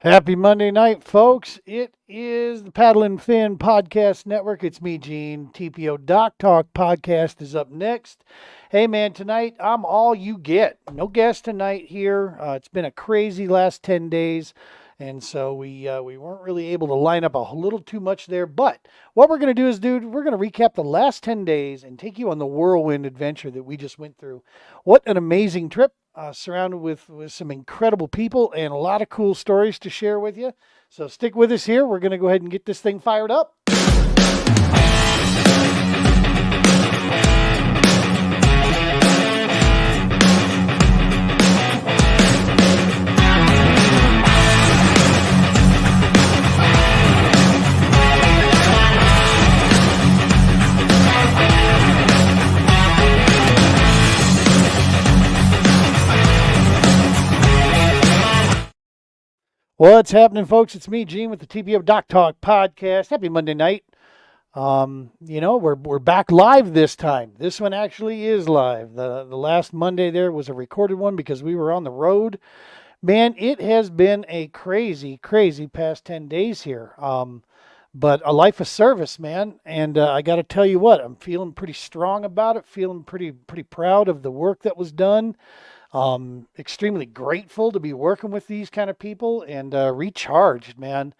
Happy Monday night, folks. It is the Paddle and Fin Podcast Network. It's me, Gene. TPO Dock Talk podcast is up next. Hey, man, tonight I'm all you get. No guest tonight here. It's been a crazy last 10 days, and so we weren't really able to line up a little too much there. But what we're going to do is, dude, we're going to recap the last 10 days and take you on the whirlwind adventure that we just went through. What an amazing trip! Surrounded with some incredible people and a lot of cool stories to share with you. So stick with us here. We're going to go ahead and get this thing fired up. What's happening, folks? It's me, Gene, with the TPO Dock Talk podcast. Happy Monday night. We're back live this time. This one actually is live. The last Monday there was a recorded one because we were on the road. Man, it has been a crazy, crazy past 10 days here. But a life of service, man. And I got to tell you what, I'm feeling pretty strong about it. Feeling pretty proud of the work that was done. Extremely grateful to be working with these kind of people and recharged, man.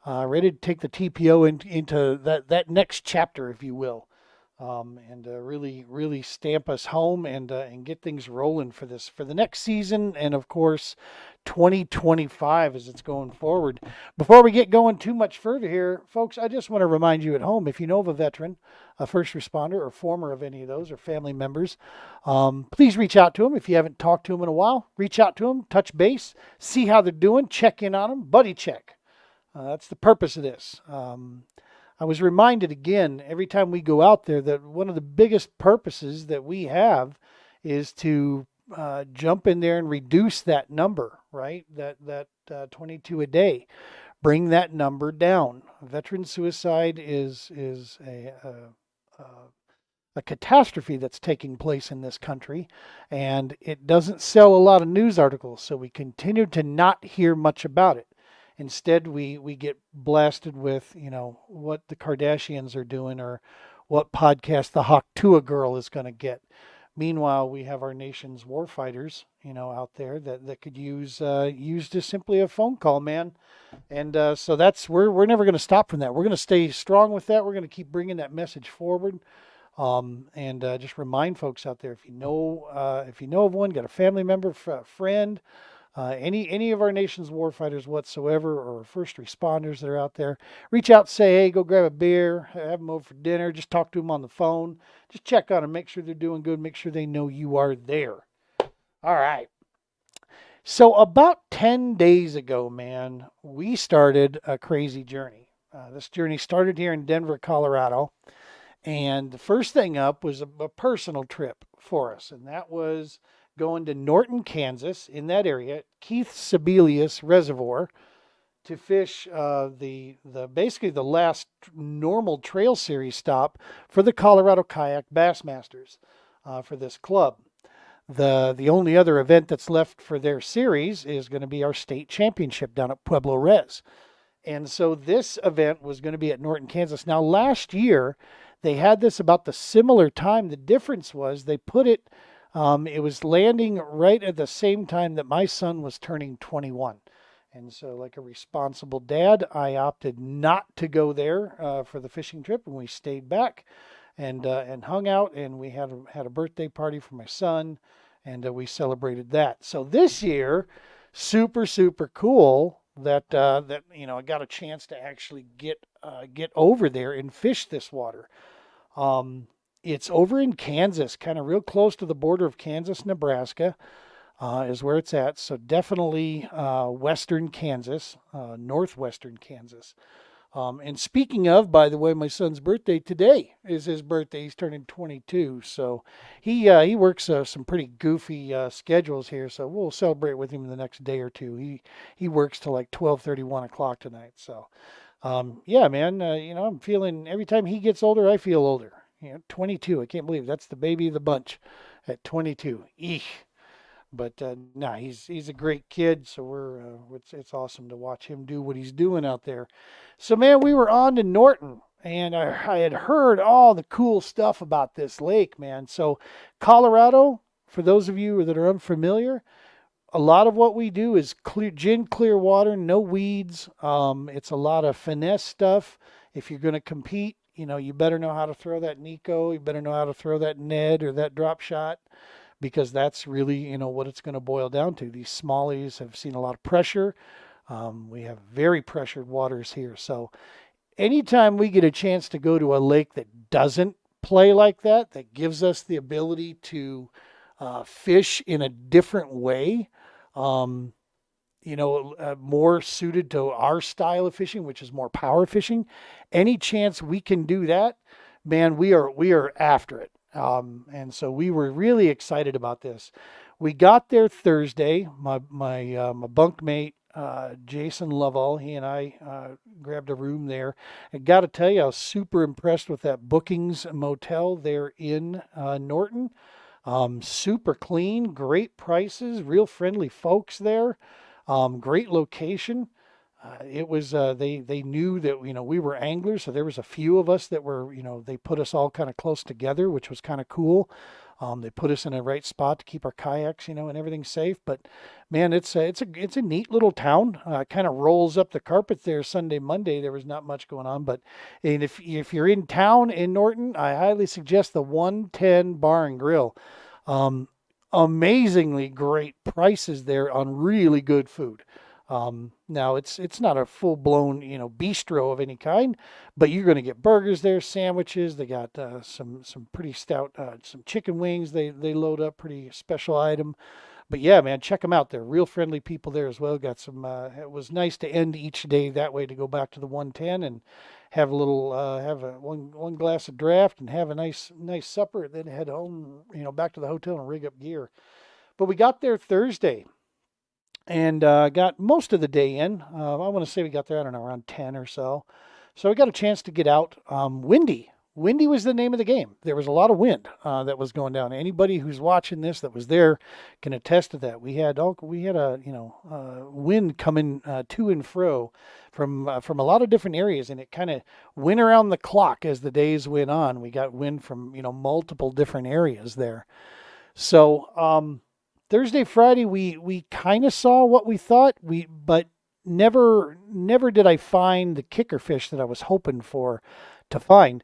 Ready to take the TPO into that next chapter, if you will, and really stamp us home and get things rolling for the next season, and of course 2025 as it's going forward. Before we get going too much further here, folks, I just want to remind you at home, if you know of a veteran, a first responder, or former of any of those, or family members, please reach out to them. If you haven't talked to them in a while, reach out to them, touch base, see how they're doing, check in on them, buddy check. That's the purpose of this. I was reminded again every time we go out there that one of the biggest purposes that we have is to jump in there and reduce that number, right? That 22 a day, bring that number down. Veteran suicide is a catastrophe that's taking place in this country, and it doesn't sell a lot of news articles, so we continue to not hear much about it. Instead, we get blasted with, what the Kardashians are doing or what podcast the Hawk Tuah girl is going to get. Meanwhile, we have our nation's war fighters, out there that could use just simply a phone call, man. And so we're never going to stop from that. We're going to stay strong with that. We're going to keep bringing that message forward. And just remind folks out there, if you know of one, got a family member, friend, any of our nation's warfighters whatsoever, or first responders that are out there, reach out, say, hey, go grab a beer, have them over for dinner, just talk to them on the phone, just check on them, make sure they're doing good, make sure they know you are there. All right. So about 10 days ago, man, we started a crazy journey. This journey started here in Denver, Colorado. And the first thing up was a personal trip for us, and that was going to Norton, Kansas, in that area, Keith Sebelius Reservoir, to fish basically the last normal trail series stop for the Colorado Kayak Bassmasters for this club. The only other event that's left for their series is going to be our state championship down at Pueblo Res. And so this event was going to be at Norton, Kansas. Now, last year, they had this about the similar time. The difference was they put it, it was landing right at the same time that my son was turning 21. And so, like a responsible dad, I opted not to go there for the fishing trip, and we stayed back and hung out, and we had a birthday party for my son, and we celebrated that. So this year, super cool that I got a chance to actually get over there and fish this water. It's over in Kansas, kind of real close to the border of Kansas, Nebraska, is where it's at. So definitely western Kansas, northwestern Kansas. And speaking of, by the way, my son's birthday today is his birthday. He's turning 22. So he works some pretty goofy schedules here. So we'll celebrate with him the next day or two. He works till like 12:30, 1 o'clock tonight. So yeah, man, I'm feeling, every time he gets older, I feel older. 22. I can't believe that's the baby of the bunch at 22. Eek. But nah, he's a great kid, so it's awesome to watch him do what he's doing out there. So man, we were on to Norton, and I had heard all the cool stuff about this lake, man. So Colorado, for those of you that are unfamiliar, a lot of what we do is clear water, no weeds. It's a lot of finesse stuff. If you're going to compete, you better know how to throw that Nico. You better know how to throw that Ned or that drop shot, because that's really, what it's going to boil down to. These smallies have seen a lot of pressure. We have very pressured waters here. So anytime we get a chance to go to a lake that doesn't play like that, that gives us the ability to fish in a different way, um, more suited to our style of fishing, which is more power fishing. Any chance we can do that, man, we are after it. And so we were really excited about this. We got there Thursday. My bunkmate Jason Lovell, he and I grabbed a room there. I got to tell you, I was super impressed with that Bookings Motel there in Norton. Super clean, great prices, real friendly folks there. Great location. It was they knew that we were anglers, so there was a few of us that were they put us all kind of close together, which was kind of cool. They put us in a right spot to keep our kayaks and everything safe. But man, it's a neat little town. Kind of rolls up the carpet there Sunday, Monday. There was not much going on, but and if you're in town in Norton, I highly suggest the 110 Bar and Grill. Um, Amazingly great prices there on really good food. Now it's not a full blown bistro of any kind, but you're going to get burgers there, sandwiches. They got some pretty stout some chicken wings. They load up, pretty special item. But yeah, man, check them out. They're real friendly people there as well. Got some. It was nice to end each day that way, to go back to the 110 and have a little have a one glass of draft and have a nice supper, and then head home, back to the hotel and rig up gear. But we got there Thursday and got most of the day in. I want to say we got there, I don't know, around 10 or so. So we got a chance to get out. Windy. Windy was the name of the game. There was a lot of wind that was going down. Anybody who's watching this that was there can attest to that. We had a wind coming to and fro from a lot of different areas, and it kind of went around the clock as the days went on. We got wind from multiple different areas there. So Thursday, Friday, we kind of saw what we thought, but never did I find the kicker fish that I was hoping for to find.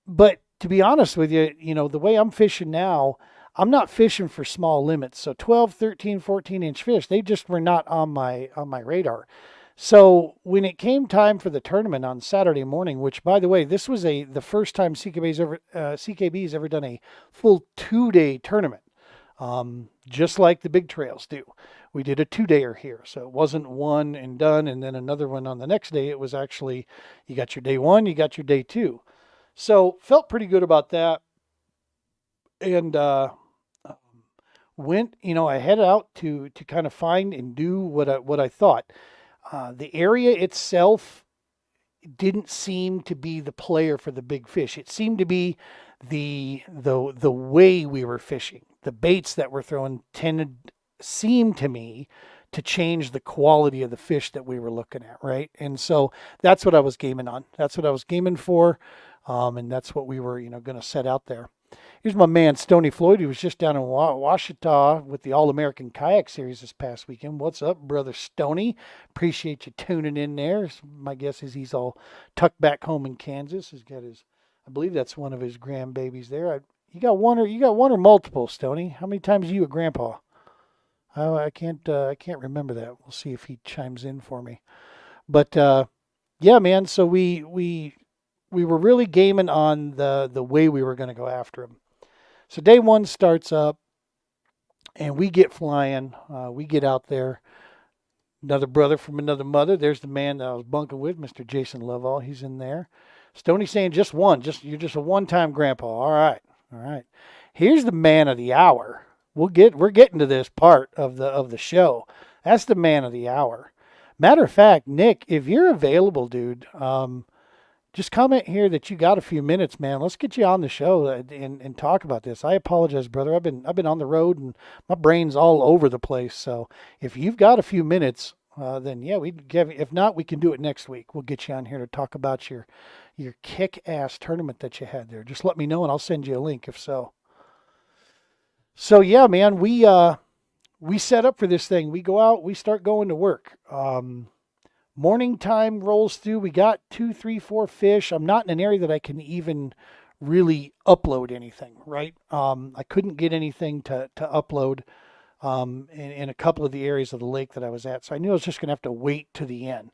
But to be honest with you, the way I'm fishing now, I'm not fishing for small limits. So 12, 13, 14-inch fish, they just were not on my radar. So when it came time for the tournament on Saturday morning, which, by the way, this was the first time CKB's ever done a full 2-day tournament. Just like the big trails do. We did a 2-dayer here. So it wasn't one and done and then another one on the next day. It was actually, you got your day 1, you got your day 2. So felt pretty good about that. And I headed out to kind of find and do what I thought. The area itself didn't seem to be the player for the big fish. It seemed to be the way we were fishing. The baits that were thrown seemed to me to change the quality of the fish that we were looking at, right? And so that's what I was gaming on. That's what I was gaming for, and that's what we were, going to set out there. Here's my man Stony Floyd. He was just down in Washita with the All-American Kayak Series this past weekend. What's up, brother Stony? Appreciate you tuning in there. My guess is he's all tucked back home in Kansas. He's got I believe that's one of his grandbabies there. You got one or multiple, Stony? How many times are you a grandpa? Oh, I can't remember that. We'll see if he chimes in for me. But yeah, man. So we were really gaming on the way we were going to go after him. So day 1 starts up, and we get flying. We get out there. Another brother from another mother. There's the man that I was bunking with, Mr. Jason Lovell. He's in there. Stoney saying just one. You're just a one-time grandpa. All right. Here's the man of the hour. We're getting to this part of the show. That's the man of the hour. Matter of fact, Nick, if you're available, dude, just comment here that you got a few minutes, man. Let's get you on the show and talk about this. I apologize, brother. I've been on the road and my brain's all over the place. So if you've got a few minutes, then yeah, we'd give. If not, we can do it next week. We'll get you on here to talk about your kick-ass tournament that you had there. Just let me know and I'll send you a link if so. So yeah, man, we set up for this thing. We go out, we start going to work. Morning time rolls through. We got two, three, four fish. I'm not in an area that I can even really upload anything, right? I couldn't get anything to upload in a couple of the areas of the lake that I was at. So I knew I was just going to have to wait to the end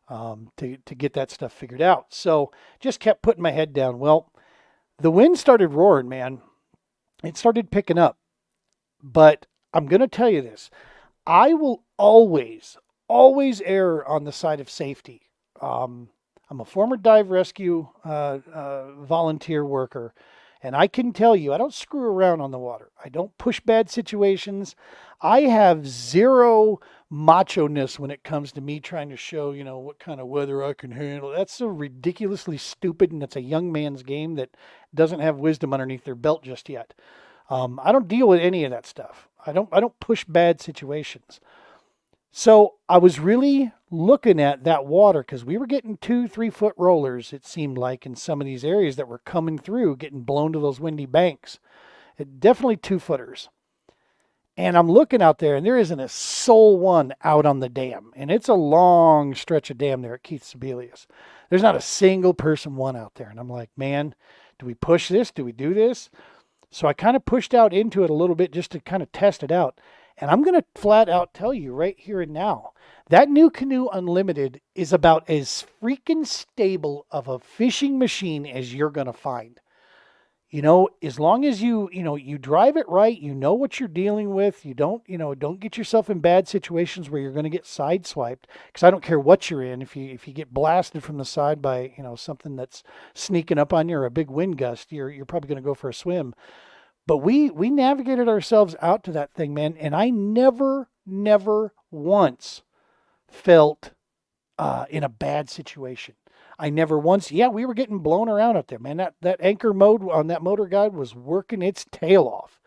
to get that stuff figured out. So just kept putting my head down. Well, the wind started roaring, man. It started picking up. But I'm going to tell you this. I will always err on the side of safety. I'm a former dive rescue volunteer worker, and I can tell you, I don't screw around on the water. I don't push bad situations. I have zero macho-ness when it comes to me trying to show, what kind of weather I can handle. That's so ridiculously stupid, and it's a young man's game that doesn't have wisdom underneath their belt just yet. I don't deal with any of that stuff. I don't push bad situations. So I was really looking at that water because we were getting 2-3 foot rollers, it seemed like, in some of these areas that were coming through, getting blown to those windy banks. Definitely 2-footers. And I'm looking out there, and there isn't a soul one out on the dam. And it's a long stretch of dam there at Keith Sebelius. There's not a single person one out there. And I'm like, man, do we push this? Do we do this? So I kind of pushed out into it a little bit just to kind of test it out. And I'm going to flat out tell you right here and now, that New Canoe Unlimited is about as freaking stable of a fishing machine as you're going to find. As long as you drive it right, you know what you're dealing with. You don't get yourself in bad situations where you're going to get sideswiped. Because I don't care what you're in. If you get blasted from the side by, something that's sneaking up on you or a big wind gust, you're probably going to go for a swim. But we navigated ourselves out to that thing, man. And I never once felt in a bad situation. I never once, we were getting blown around out there, man. That anchor mode on that motor guide was working its tail off,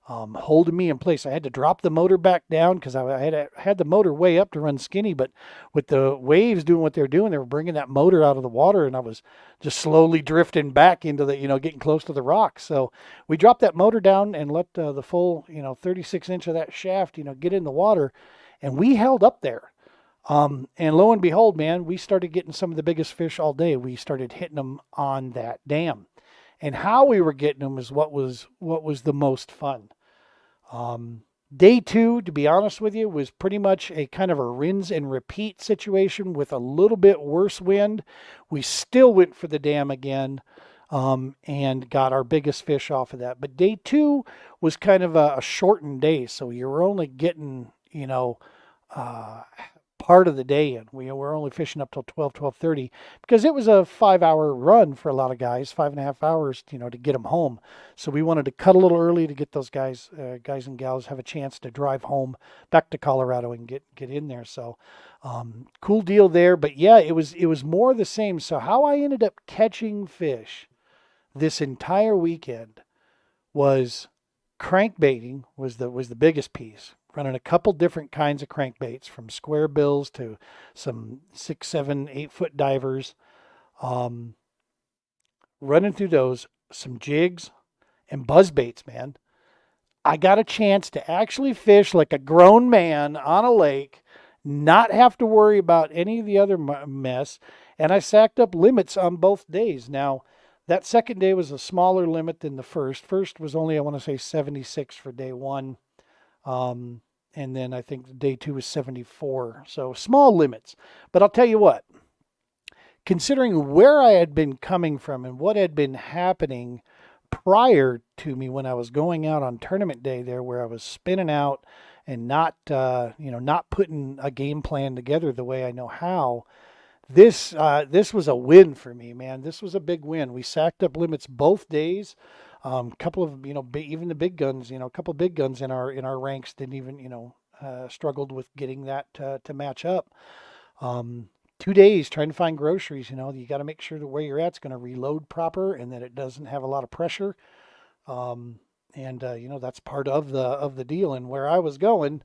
holding me in place. I had to drop the motor back down because I had the motor way up to run skinny, but with the waves doing what they were bringing that motor out of the water, and I was just slowly drifting back into the, getting close to the rocks. So we dropped that motor down and let the full, 36 inch of that shaft, get in the water, and we held up there. And lo and behold, man, we started getting some of the biggest fish all day. We started hitting them on that dam, and how we were getting them is what was the most fun. Day two, to be honest with you, was pretty much a kind of a rinse and repeat situation with a little bit worse wind. We still went for the dam again, and got our biggest fish off of that. But day two was kind of a shortened day, so you were only getting, part of the day in. We were only fishing up till 12:30 because it was a 5-hour run for a lot of guys, 5.5 hours, to get them home. So we wanted to cut a little early to get those guys and gals have a chance to drive home back to Colorado and get in there. So cool deal there. But yeah, it was more the same. So how I ended up catching fish this entire weekend was crankbaiting was the biggest piece. Running a couple different kinds of crankbaits, from square bills to some 6, 7, 8-foot divers. Running through those, some jigs and buzz baits, man. I got a chance to actually fish like a grown man on a lake, not have to worry about any of the other mess, and I sacked up limits on both days. Now, that second day was a smaller limit than the first. First was only, I want to say, 76 for day one. And then I think day two was 74. So small limits. But I'll tell you what, considering where I had been coming from and what had been happening prior to me when I was going out on tournament day there, where I was spinning out and not putting a game plan together the way I know how, this was a win for me, man. This was a big win. We sacked up limits both days. Couple of, even the big guns, a couple of big guns in our ranks didn't even, struggled with getting that to match up. 2 days trying to find groceries. You got to make sure that where you're at's going to reload proper and that it doesn't have a lot of pressure. Um, and that's part of the deal. And where I was going,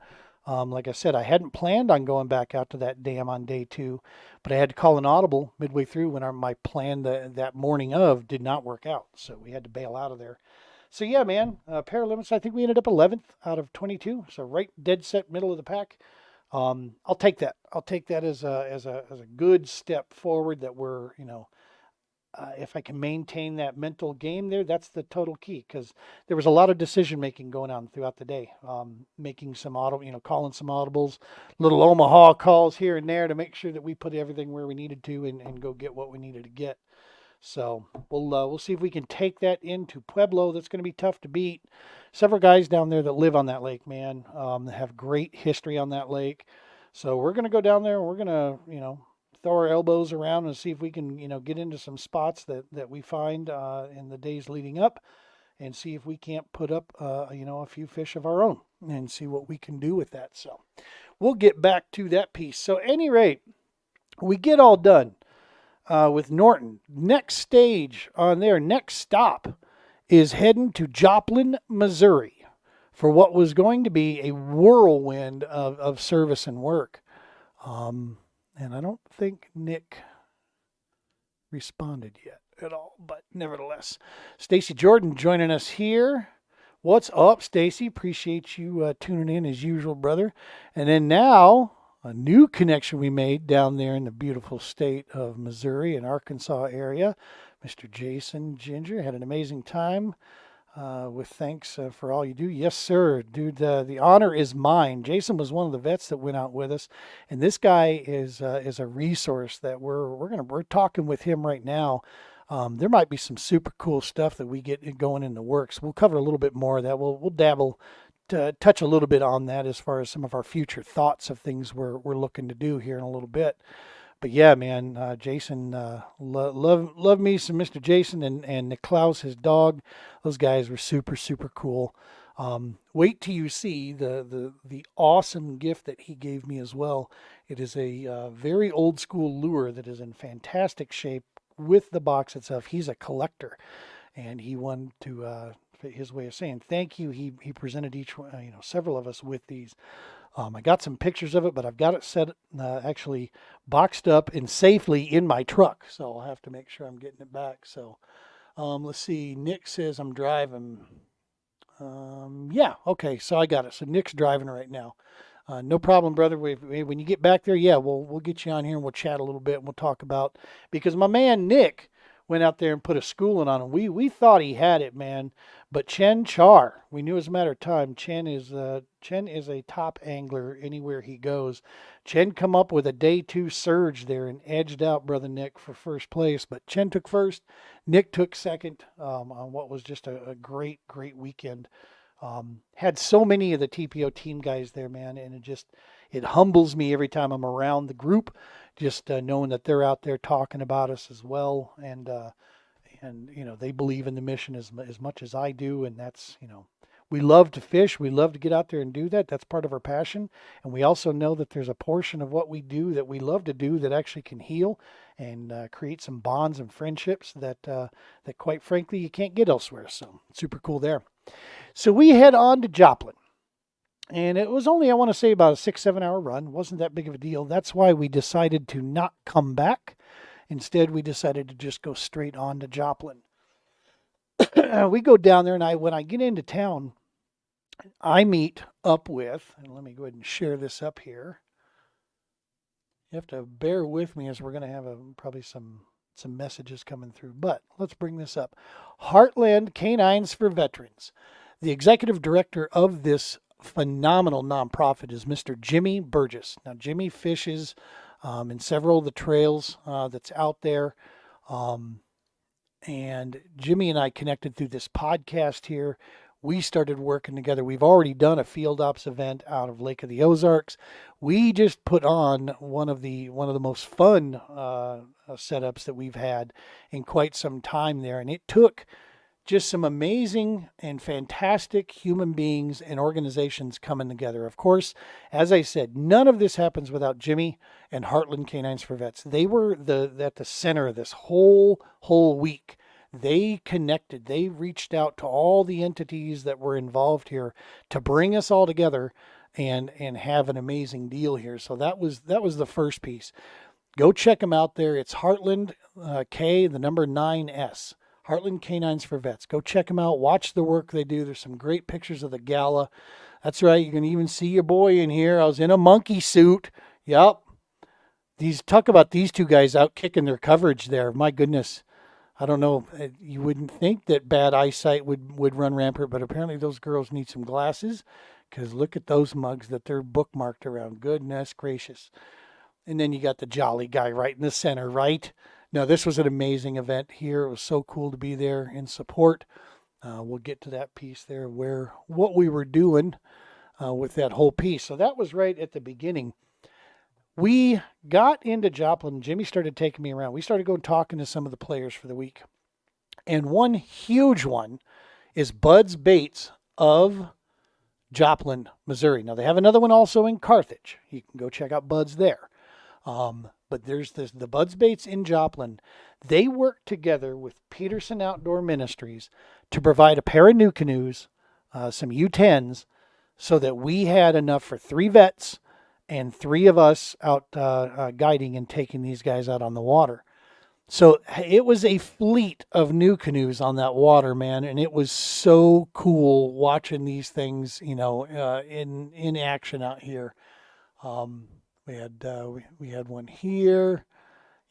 like I said, I hadn't planned on going back out to that dam on day 2, but I had to call an audible midway through when my plan that morning of did not work out. So we had to bail out of there. So yeah, man, Paralimits, I think we ended up 11th out of 22. So right dead set middle of the pack. I'll take that. I'll take that as a good step forward that if I can maintain that mental game there, that's the total key, because there was a lot of decision making going on throughout the day. Making some calling some audibles, little Omaha calls here and there to make sure that we put everything where we needed to and go get what we needed to get. So we'll see if we can take that into Pueblo. That's going to be tough to beat. Several guys down there that live on that lake, man, have great history on that lake. So we're going to go down there and we're going to, throw our elbows around and see if we can, get into some spots that we find in the days leading up, and see if we can't put up, a few fish of our own and see what we can do with that. So we'll get back to that piece. So at any rate, we get all done with Norton. Next stage on their next stop is heading to Joplin, Missouri for what was going to be a whirlwind of service and work. And I don't think Nick responded yet at all, but nevertheless, Stacy Jordan joining us here. What's up, Stacy? Appreciate you tuning in as usual, brother. And then now, a new connection we made down there in the beautiful state of Missouri and Arkansas area. Mr. Jason Ginger had an amazing time. With thanks for all you do. Yes, sir, dude. The honor is mine. Jason was one of the vets that went out with us, and this guy is a resource that we're talking with him right now. There might be some super cool stuff that we get going in the works. We'll cover a little bit more of that. We'll dabble, to touch a little bit on that as far as some of our future thoughts of things we're looking to do here in a little bit. But yeah, man, Jason, love me some Mr. Jason and Nick Klaus, his dog. Those guys were super, super cool. Wait till you see the awesome gift that he gave me as well. It is a very old school lure that is in fantastic shape with the box itself. He's a collector, and he wanted to, his way of saying thank you. He presented each one, several of us with these. I got some pictures of it, but I've got it set, actually boxed up and safely in my truck. So I'll have to make sure I'm getting it back. So let's see. Nick says I'm driving. Yeah, okay. So I got it. So Nick's driving right now. No problem, brother. When you get back there, yeah, we'll get you on here and we'll chat a little bit and we'll talk about, because my man Nick went out there and put a schooling on him. We thought he had it, man. But Chen Char, we knew it was a matter of time. Chen is a top angler anywhere he goes. Chen come up with a day 2 surge there and edged out brother Nick for first place. But Chen took first, Nick took second on what was just a great weekend. Had so many of the TPO team guys there, man, and it humbles me every time I'm around the group, just knowing that they're out there talking about us as well, and they believe in the mission as much as I do, and that's we love to fish, we love to get out there and do that. That's part of our passion, and we also know that there's a portion of what we do that we love to do that actually can heal and create some bonds and friendships that quite frankly you can't get elsewhere. So super cool there. So we head on to Joplin. And it was only, I want to say, about a 6-7 hour run. It wasn't that big of a deal. That's why we decided to not come back. Instead, we decided to just go straight on to Joplin. We go down there, and when I get into town, I meet up with, and let me go ahead and share this up here. You have to bear with me as we're going to have probably some messages coming through. But let's bring this up. Heartland Canines for Veterans. The executive director of this phenomenal nonprofit is Mr. Jimmy Burgess. Now, Jimmy fishes in several of the trails that's out there. And Jimmy and I connected through this podcast here. We started working together. We've already done a field ops event out of Lake of the Ozarks. We just put on one of the most fun setups that we've had in quite some time there. And it took just some amazing and fantastic human beings and organizations coming together. Of course, as I said, none of this happens without Jimmy and Heartland Canines for Vets. They were at the center of this whole week. They connected. They reached out to all the entities that were involved here to bring us all together and have an amazing deal here. So that was the first piece. Go check them out there. It's Heartland K, the number 9S. Heartland Canines for Vets. Go check them out. Watch the work they do. There's some great pictures of the gala. That's right. You can even see your boy in here. I was in a monkey suit. Yep. Talk about these two guys out kicking their coverage there. My goodness. I don't know. You wouldn't think that bad eyesight would run rampant, but apparently those girls need some glasses, because look at those mugs that they're bookmarked around. Goodness gracious. And then you got the jolly guy right in the center, right? No, this was an amazing event here. It was so cool to be there in support. We'll get to that piece there, what we were doing with that whole piece. So that was right at the beginning. We got into Joplin. Jimmy started taking me around. We started going talking to some of the players for the week. And one huge one is Buds Bates of Joplin, Missouri. Now, they have another one also in Carthage. You can go check out Buds there. But there's the Buds Bates in Joplin. They work together with Peterson Outdoor Ministries to provide a pair of new canoes, some U10s, so that we had enough for 3 vets and 3 of us out guiding and taking these guys out on the water. So it was a fleet of new canoes on that water, man, and it was so cool watching these things, in action out here. We had one here.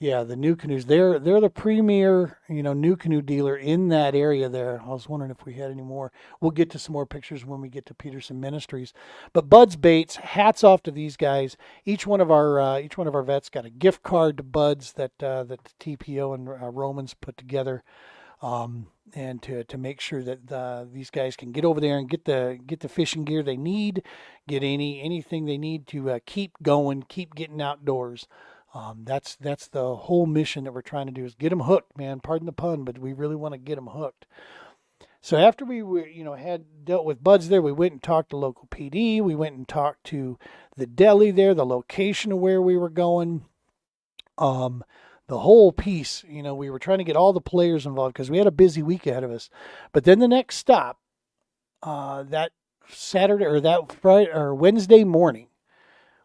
Yeah, the new canoes. They're the premier, new canoe dealer in that area there. I was wondering if we had any more. We'll get to some more pictures when we get to Peterson Ministries. But Buds Bates, hats off to these guys. Each one of our vets got a gift card to Buds that the TPO and Romans put together, and to make sure that these guys can get over there and get the fishing gear they need, get anything they need to keep going, keep getting outdoors. That's the whole mission that we're trying to do, is get them hooked, man. Pardon the pun, but we really want to get them hooked. So after we were, had dealt with Buds there, we went and talked to local PD. We went and talked to the deli there, the location of where we were going. The whole piece, we were trying to get all the players involved because we had a busy week ahead of us. But then the next stop, that Saturday or that Friday or Wednesday morning,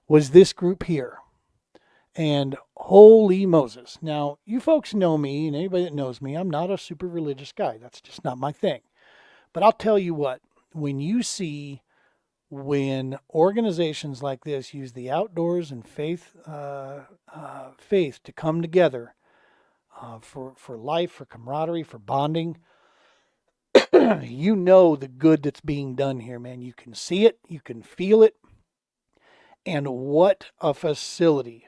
was this group here. And holy Moses. Now, you folks know me, and anybody that knows me, I'm not a super religious guy. That's just not my thing. But I'll tell you what, when organizations like this use the outdoors and faith to come together for life, for camaraderie, for bonding, the good that's being done here, man. You can see it, you can feel it, and what a facility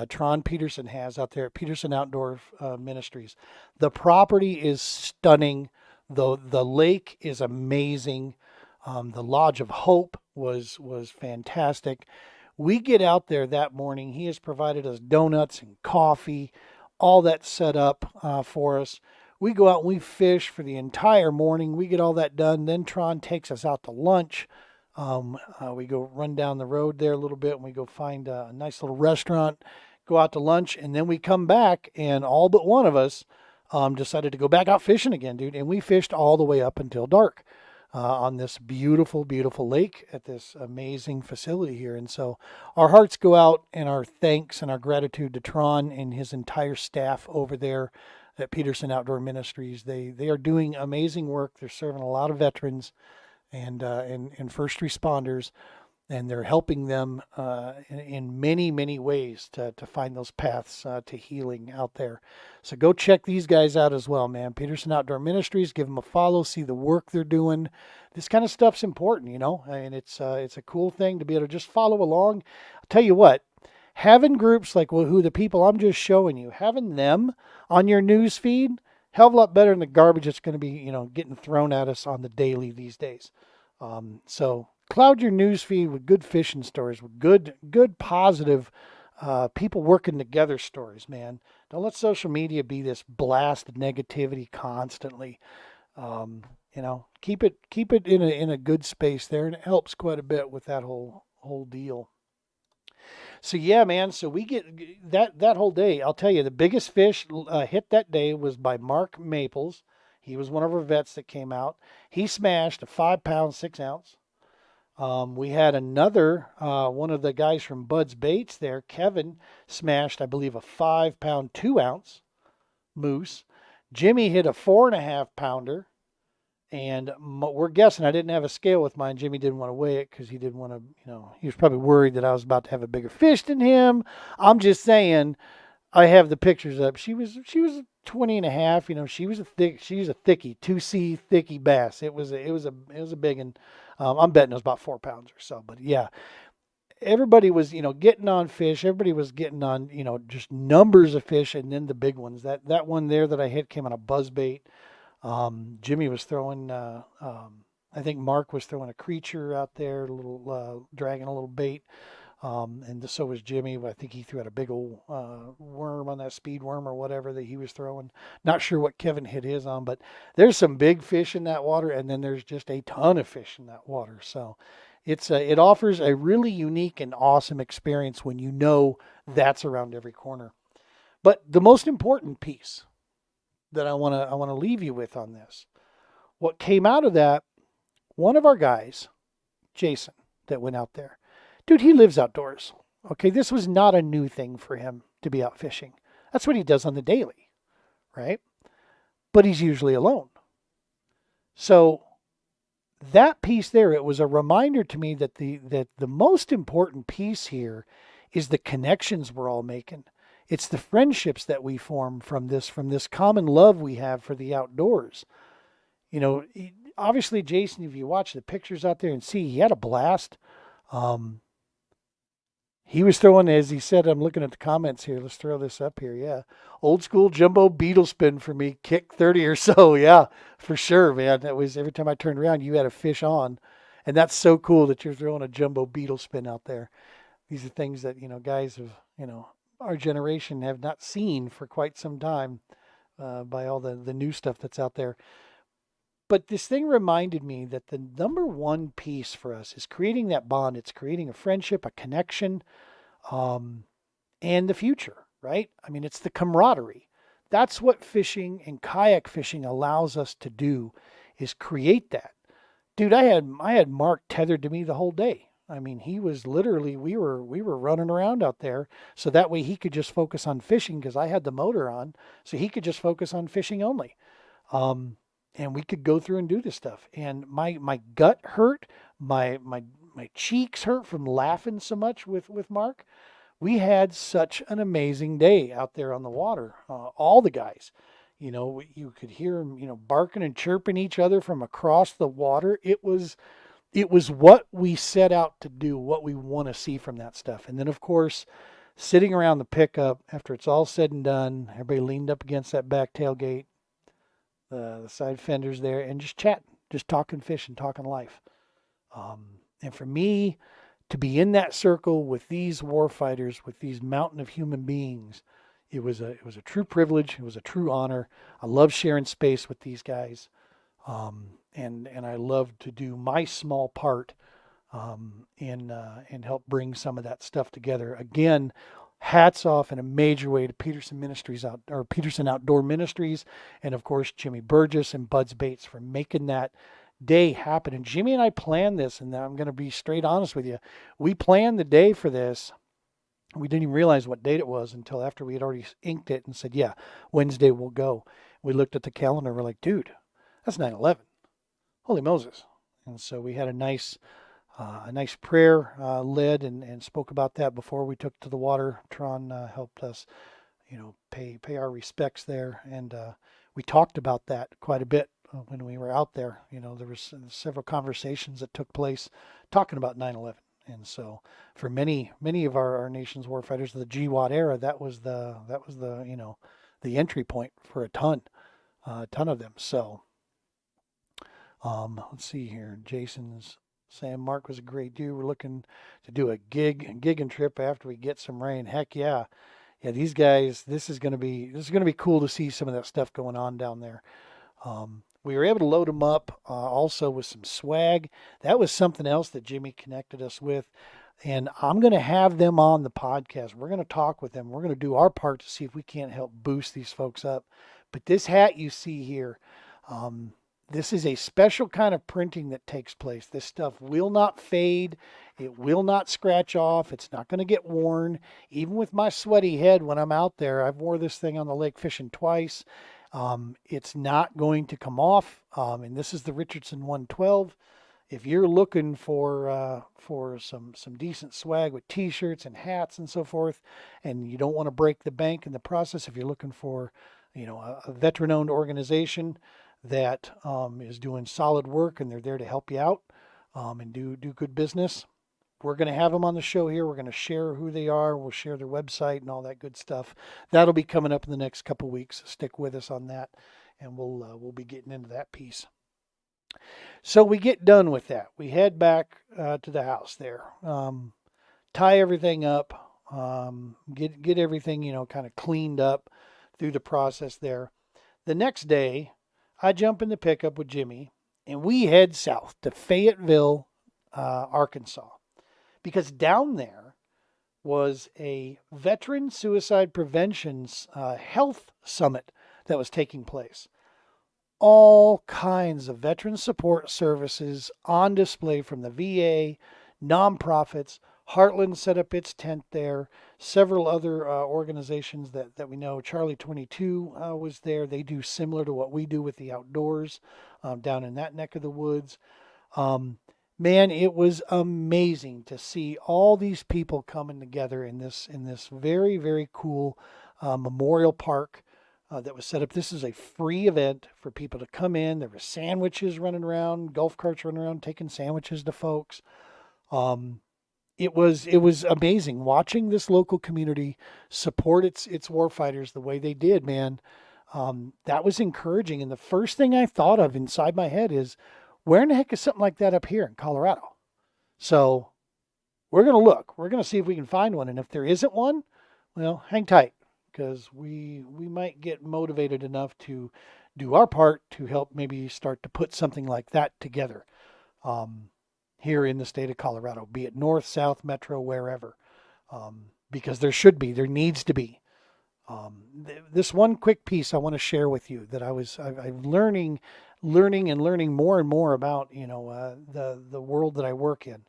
Tron Peterson has out there at Peterson Outdoor Ministries. The property is stunning. The lake is amazing. The Lodge of Hope was fantastic. We get out there that morning. He has provided us donuts and coffee, all that set up for us. We go out and we fish for the entire morning. We get all that done. Then Tron takes us out to lunch. We go run down the road there a little bit, and we go find a nice little restaurant, go out to lunch, and then we come back, and all but one of us decided to go back out fishing again, dude. And we fished all the way up until dark on this beautiful, beautiful lake at this amazing facility here. And so our hearts go out, and our thanks and our gratitude to Tron and his entire staff over there at Peterson Outdoor Ministries. They are doing amazing work. They're serving a lot of veterans and first responders, and they're helping them in many, many ways to find those paths to healing out there. So go check these guys out as well, man. Peterson Outdoor Ministries, give them a follow, see the work they're doing. This kind of stuff's important, and it's a cool thing to be able to just follow along. I'll tell you what, having groups like who the people I'm just showing you, having them on your news feed, hell of a lot better than the garbage that's going to be, getting thrown at us on the daily these days. So cloud your news feed with good fishing stories, with good positive people working together stories, man. Don't let social media be this blast of negativity constantly. You know, keep it in a good space there, and it helps quite a bit with that whole deal. So yeah, man. So we get that whole day. I'll tell you, the biggest fish hit that day was by Mark Maples. He was one of our vets that came out. He smashed a 5 pound 6 ounce. We had another one of the guys from Bud's Baits there, Kevin, smashed, I believe, a 5 pound 2 ounce moose. Jimmy hit a 4.5 pounder. And we're guessing, I didn't have a scale with mine. Jimmy didn't want to weigh it because he didn't want to, he was probably worried that I was about to have a bigger fish than him. I'm just saying, I have the pictures up. She was 20 and a half. She's a thickie, 2C thickie bass. It was a big one. I'm betting it was about 4 pounds or so. But yeah, everybody was, getting on fish. Everybody was getting on, just numbers of fish, and then the big ones. That one there that I hit came on a buzz bait. Jimmy was throwing, I think Mark was throwing a creature out there, a little, dragging a little bait. And so was Jimmy. I think he threw out a big old worm on that speed worm or whatever that he was throwing. Not sure what Kevin hit his on, but there's some big fish in that water, and then there's just a ton of fish in that water. So it offers a really unique and awesome experience when you know that's around every corner. But the most important piece that I want to leave you with on this, what came out of that, one of our guys, Jason, that went out there. Dude, he lives outdoors. Okay, this was not a new thing for him to be out fishing. That's what he does on the daily, right? But he's usually alone. So that piece there, it was a reminder to me that the most important piece here is the connections we're all making. It's the friendships that we form from this common love we have for the outdoors. You know, obviously, Jason, if you watch the pictures out there and see, he had a blast. Um, he was throwing, as he said, I'm looking at the comments here. Let's throw this up here. Yeah. Old school jumbo beetle spin for me, kick 30 or so. Yeah, for sure, man. That was every time I turned around, you had a fish on. And that's so cool that you're throwing a jumbo beetle spin out there. These are things that, guys have, our generation have not seen for quite some time by all the new stuff that's out there. But this thing reminded me that the number one piece for us is creating that bond. It's creating a friendship, a connection, um, and the future, right? I mean, it's the camaraderie. That's what fishing and kayak fishing allows us to do, is create that. Dude, I had Mark tethered to me the whole day. I mean, he was literally, we were running around out there, so that way he could just focus on fishing because I had the motor on, so he could just focus on fishing only. Um, and we could go through and do this stuff. And my gut hurt, my cheeks hurt from laughing so much with Mark. We had such an amazing day out there on the water. All the guys, you could hear them, barking and chirping each other from across the water. It was what we set out to do, what we want to see from that stuff. And then, of course, sitting around the pickup after it's all said and done, everybody leaned up against that back tailgate, the side fenders there, and just chatting, just talking fish and talking life. And for me to be in that circle with these war fighters, with these mountain of human beings, it was a true privilege. It was a true honor. I love sharing space with these guys. And I love to do my small part and help bring some of that stuff together. Again, hats off in a major way to Peterson Outdoor Ministries, and of course Jimmy Burgess and Bud's Baits for making that day happen. And Jimmy and I planned this, and I'm going to be straight honest with you. We planned the day for this. We didn't even realize what date it was until after we had already inked it and said, yeah, Wednesday we'll go. We looked at the calendar. We're like, dude, that's 9/11. Holy Moses. And so we had a nice prayer led and spoke about that before we took to the water. Tron helped us, pay our respects there. And we talked about that quite a bit when we were out there. There was several conversations that took place talking about 9/11. And so for many of our nation's warfighters of the GWAT era, that was the entry point for a ton of them. So let's see here. Jason's saying Mark was a great dude. We're looking to do a gig and trip after we get some rain. Heck yeah. Yeah, these guys, this is gonna be cool to see some of that stuff going on down there. We were able to load them up also with some swag. That was something else that Jimmy connected us with. And I'm going to have them on the podcast. We're going to talk with them. We're going to do our part to see if we can't help boost these folks up. But this hat you see here, this is a special kind of printing that takes place. This stuff will not fade. It will not scratch off. It's not going to get worn. Even with my sweaty head when I'm out there, I've wore this thing on the lake fishing twice. It's not going to come off. And this is the Richardson 112. If you're looking for some decent swag with T-shirts and hats and so forth, and you don't want to break the bank in the process, if you're looking for, a veteran-owned organization that is doing solid work and they're there to help you out and do good business, we're going to have them on the show here. We're going to share who they are. We'll share their website and all that good stuff. That'll be coming up in the next couple weeks. Stick with us on that, and we'll be getting into that piece. So we get done with that. We head back to the house there, tie everything up, get everything, kind of cleaned up through the process there. The next day, I jump in the pickup with Jimmy, and we head south to Fayetteville, Arkansas, because down there was a veteran suicide prevention health summit that was taking place. All kinds of veteran support services on display from the VA, nonprofits. Heartland set up its tent there. Several other organizations that we know. Charlie 22 was there. They do similar to what we do with the outdoors down in that neck of the woods. Man, it was amazing to see all these people coming together in this very, very cool memorial park that was set up. This is a free event for people to come in. There were sandwiches running around, golf carts running around, taking sandwiches to folks. It was amazing watching this local community support its warfighters the way they did, man. That was encouraging. And the first thing I thought of inside my head is, where in the heck is something like that up here in Colorado? So we're going to look. We're going to see if we can find one. And if there isn't one, well, hang tight, because we might get motivated enough to do our part to help maybe start to put something like that together here in the state of Colorado, be it north, south, metro, wherever, because there needs to be. This one quick piece I want to share with you that I'm learning more and more about, the world that I work in.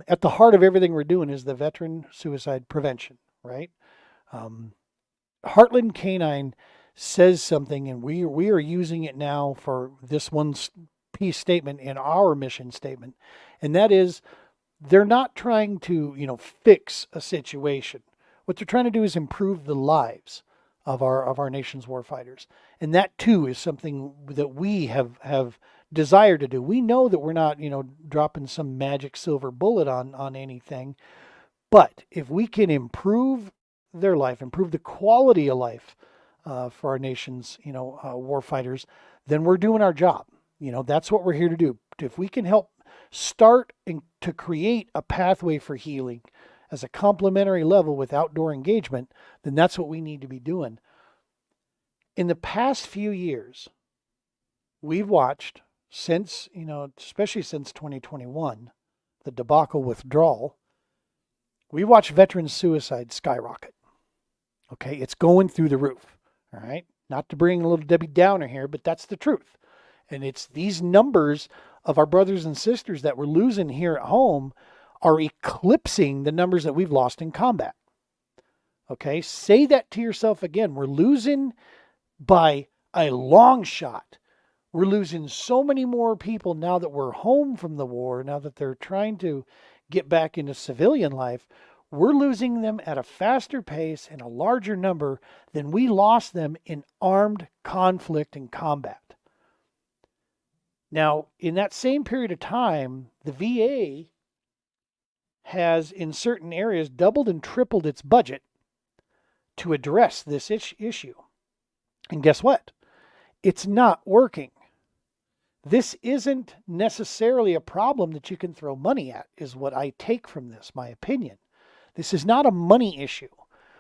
At the heart of everything we're doing is the veteran suicide prevention, right? Heartland Canine says something, and we are using it now for this one piece statement in our mission statement, and that is, they're not trying to, fix a situation. What they're trying to do is improve the lives of our nation's warfighters. And that too is something that we have desired to do. We know that we're not, dropping some magic silver bullet on anything. But if we can improve their life, improve the quality of life for our nation's, warfighters, then we're doing our job. That's what we're here to do. If we can help start to create a pathway for healing as a complementary level with outdoor engagement, then that's what we need to be doing. In the past few years, we've watched since, especially since 2021, the debacle withdrawal, we watched veteran suicide skyrocket. Okay, it's going through the roof. All right, not to bring a little Debbie Downer here, but that's the truth. And it's these numbers of our brothers and sisters that we're losing here at home are eclipsing the numbers that we've lost in combat. Okay, say that to yourself again. We're losing by a long shot. We're losing so many more people now that we're home from the war, now that they're trying to get back into civilian life. We're losing them at a faster pace and a larger number than we lost them in armed conflict and combat. Now, in that same period of time, the VA has, in certain areas, doubled and tripled its budget to address this issue. And guess what? It's not working. This isn't necessarily a problem that you can throw money at, is what I take from this, my opinion. This is not a money issue.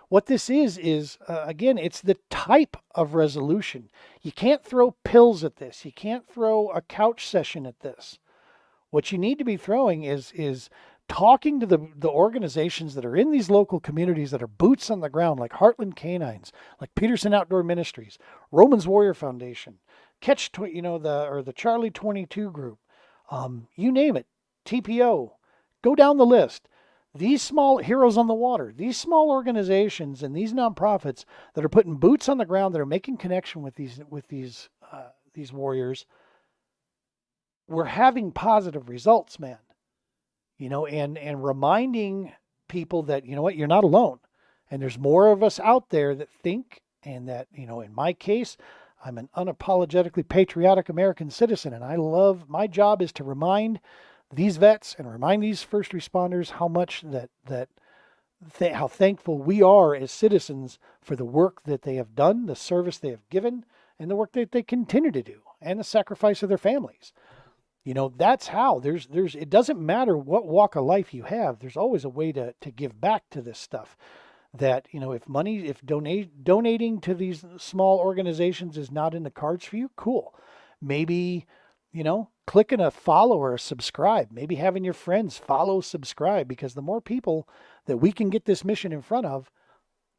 what this is again, it's the type of resolution. You can't throw pills at this. You can't throw a couch session at this. What you need to be throwing is talking to the organizations that are in these local communities that are boots on the ground, like Heartland Canines, like Peterson Outdoor Ministries, Romans Warrior Foundation, the Charlie 22 group, you name it, TPO. Go down the list. These small heroes on the water, these small organizations and these nonprofits that are putting boots on the ground, that are making connection with these warriors, we're having positive results, man. And reminding people that, you know what, you're not alone. And there's more of us out there that think, and that, in my case, I'm an unapologetically patriotic American citizen. And my job is to remind these vets and remind these first responders how much how thankful we are as citizens for the work that they have done, the service they have given, and the work that they continue to do, and the sacrifice of their families. That's how it doesn't matter what walk of life you have. There's always a way to give back to this stuff. That, if donating to these small organizations is not in the cards for you, cool. Maybe, clicking a follow or a subscribe, maybe having your friends follow, subscribe, because the more people that we can get this mission in front of,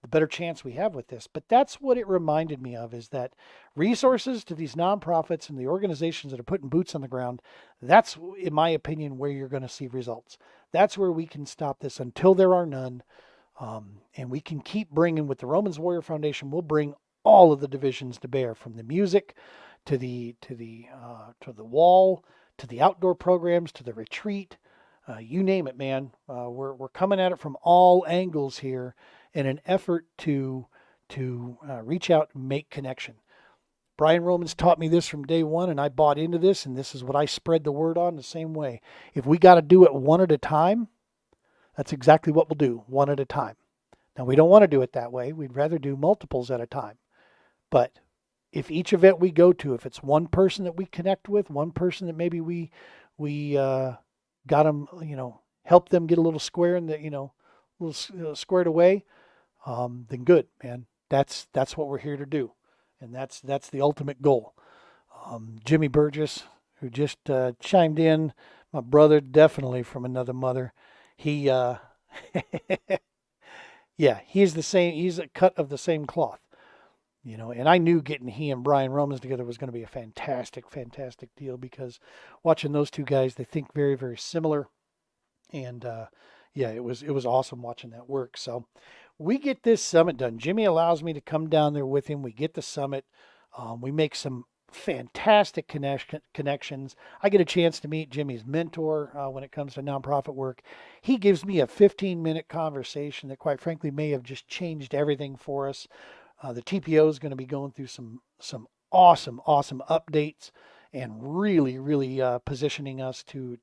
the better chance we have with this. But that's what it reminded me of, is that resources to these nonprofits and the organizations that are putting boots on the ground, that's, in my opinion, where you're going to see results. That's where we can stop this until there are none. And we can keep bringing, with the Romans Warrior Foundation, we'll bring all of the divisions to bear, from the music to the wall, to the outdoor programs, to the retreat, you name it, man. We're coming at it from all angles here in an effort to reach out and make connection. Brian Romans taught me this from day one, and I bought into this, and this is what I spread the word on the same way. If we got to do it one at a time, that's exactly what we'll do, one at a time. Now, we don't want to do it that way. We'd rather do multiples at a time. But if each event we go to, if it's one person that we connect with, one person that maybe we got them, help them get a little square in the, little squared away, then good, man. That's what we're here to do. And that's the ultimate goal. Jimmy Burgess, who just chimed in, my brother, definitely from another mother. He, yeah, he's the same. He's a cut of the same cloth, and I knew getting he and Brian Romans together was going to be a fantastic, fantastic deal, because watching those two guys, they think very, very similar. And, yeah, it was awesome watching that work. So we get this summit done. Jimmy allows me to come down there with him. We get the summit. We make some fantastic connections. I get a chance to meet Jimmy's mentor when it comes to nonprofit work. He gives me a 15-minute conversation that, quite frankly, may have just changed everything for us. The TPO is going to be going through some awesome updates, and really, really positioning us to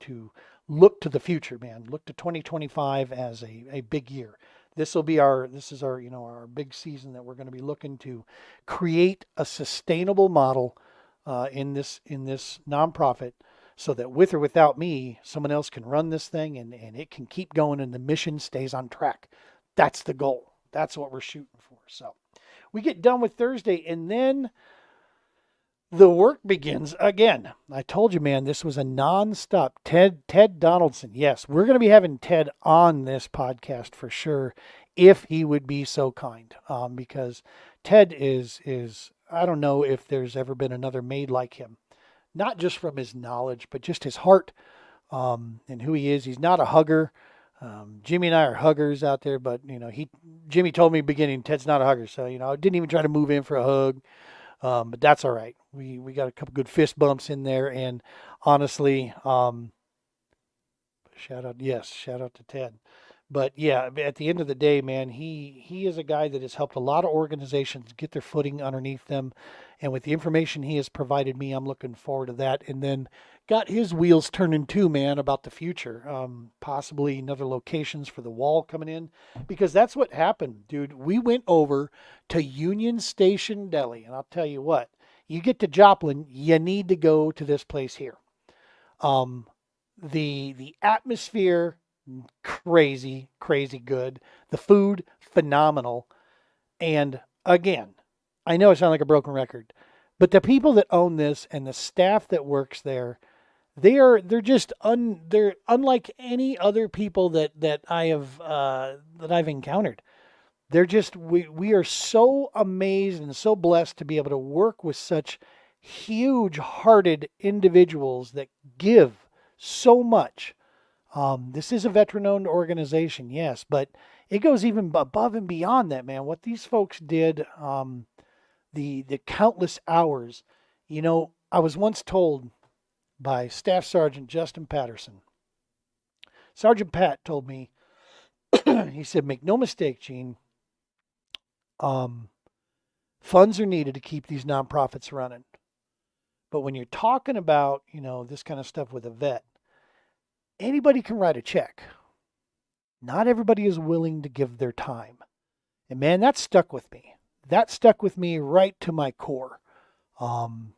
look to the future, man. Look to 2025 as a big year. This is our big season that we're going to be looking to create a sustainable model in this nonprofit, so that with or without me, someone else can run this thing, and it can keep going, and the mission stays on track. That's the goal. That's what we're shooting for. So we get done with Thursday, and then the work begins again. I told you, man, this was a nonstop. Ted Donaldson. Yes, we're going to be having Ted on this podcast for sure, if he would be so kind. Because Ted is I don't know if there's ever been another made like him. Not just from his knowledge, but just his heart, and who he is. He's not a hugger. Jimmy and I are huggers out there, but Jimmy told me beginning, Ted's not a hugger, so I didn't even try to move in for a hug. But that's all right. We got a couple good fist bumps in there, and honestly, shout out to Ted. But yeah, at the end of the day, man, he is a guy that has helped a lot of organizations get their footing underneath them. And with the information he has provided me, I'm looking forward to that. And then got his wheels turning too, man, about the future. Possibly another locations for the wall coming in, because that's what happened, dude. We went over to Union Station Deli, and I'll tell you what, you get to Joplin, you need to go to this place here. The atmosphere, crazy good. The food, phenomenal. And again, I know I sound like a broken record, but the people that own this and the staff that works there, they're unlike any other people that I have that I've encountered. They're just we are so amazed and so blessed to be able to work with such huge-hearted individuals that give so much. This is a veteran-owned organization, yes, but it goes even above and beyond that, man. What these folks did, the countless hours. I was once told by Staff Sergeant Justin Patterson. Sergeant Pat told me, he said, make no mistake, Gene, um, funds are needed to keep these nonprofits running. But when you're talking about, this kind of stuff with a vet, anybody can write a check. Not everybody is willing to give their time. And man, that stuck with me. That stuck with me right to my core. Um,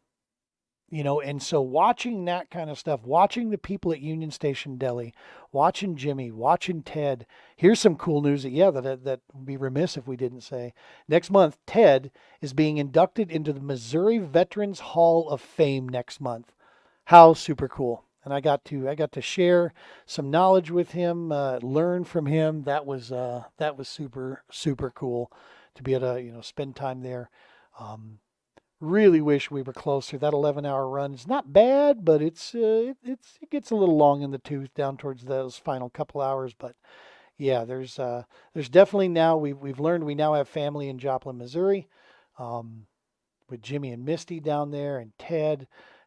and so watching that kind of stuff, watching the people at Union Station Deli, watching Jimmy, watching Ted. Here's some cool news that would be remiss if we didn't say. Next month, Ted is being inducted into the Missouri Veterans Hall of Fame next month. How super cool. And I got to share some knowledge with him, learn from him. That was super super cool to be able to spend time there. Really wish we were closer. That 11-hour run is not bad, but it gets a little long in the tooth down towards those final couple hours. But yeah, there's definitely now we've learned we now have family in Joplin, Missouri, um, with Jimmy and Misty down there, and Ted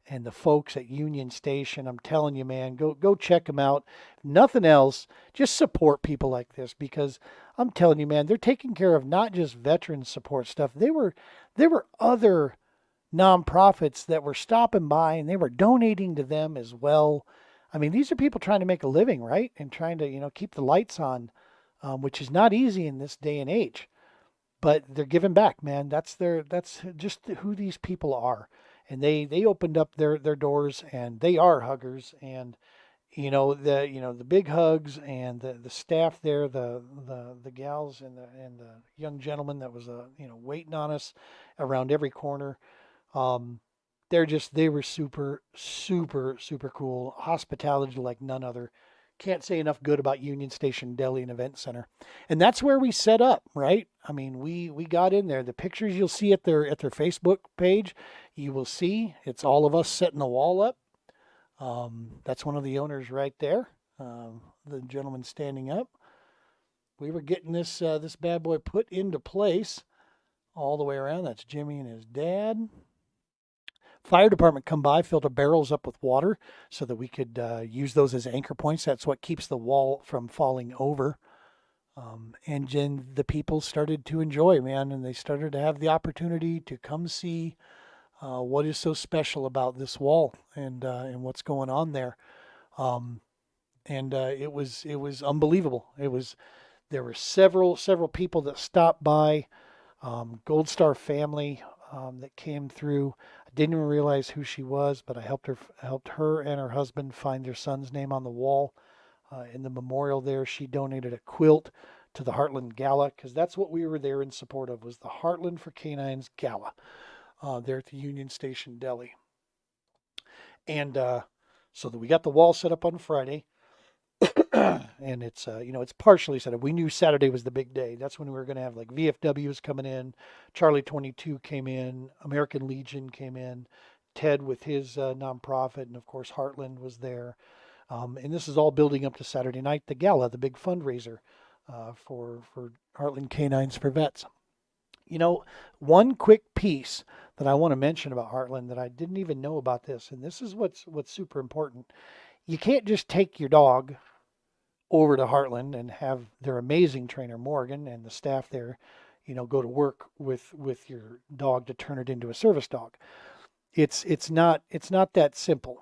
and the folks at Union Station. I'm telling you, man, go check them out. If nothing else, just support people like this because I'm telling you, man, they're taking care of not just veteran support stuff. There were other nonprofits that were stopping by and they were donating to them as well. I mean, these are people trying to make a living, right? And trying to, keep the lights on, which is not easy in this day and age. But they're giving back, man. That's just who these people are. And they opened up their doors and they are huggers. And the big hugs and the staff there, the gals and the young gentleman that was waiting on us around every corner. Um, they were super, super, super cool. Hospitality like none other. Can't say enough good about Union Station Deli and Event Center. And that's where we set up, right? I mean, we got in there. The pictures you'll see at their Facebook page, you will see it's all of us setting the wall up. That's one of the owners right there. The gentleman standing up. We were getting this bad boy put into place all the way around. That's Jimmy and his dad. Fire department come by, filled the barrels up with water so that we could use those as anchor points. That's what keeps the wall from falling over. And then the people started to enjoy, man, and they started to have the opportunity to come see what is so special about this wall and what's going on there. Um, and it was unbelievable. There were several people that stopped by. Gold Star family that came through. I didn't even realize who she was, but I helped her and her husband find their son's name on the wall in the memorial there. She donated a quilt to the Heartland Gala because that's what we were there in support of was the Heartland for Canines Gala there at the Union Station Deli. And so that we got the wall set up on Friday. And it's partially set up. We knew Saturday was the big day. That's when we were going to have like VFWs coming in, Charlie 22 came in, American Legion came in, Ted with his nonprofit, and of course Heartland was there. And this is all building up to Saturday night, the gala, the big fundraiser for Heartland Canines for Vets. One quick piece that I want to mention about Heartland that I didn't even know about this, and this is what's super important. You can't just take your dog over to Heartland and have their amazing trainer Morgan and the staff there, go to work with your dog to turn it into a service dog. It's not that simple.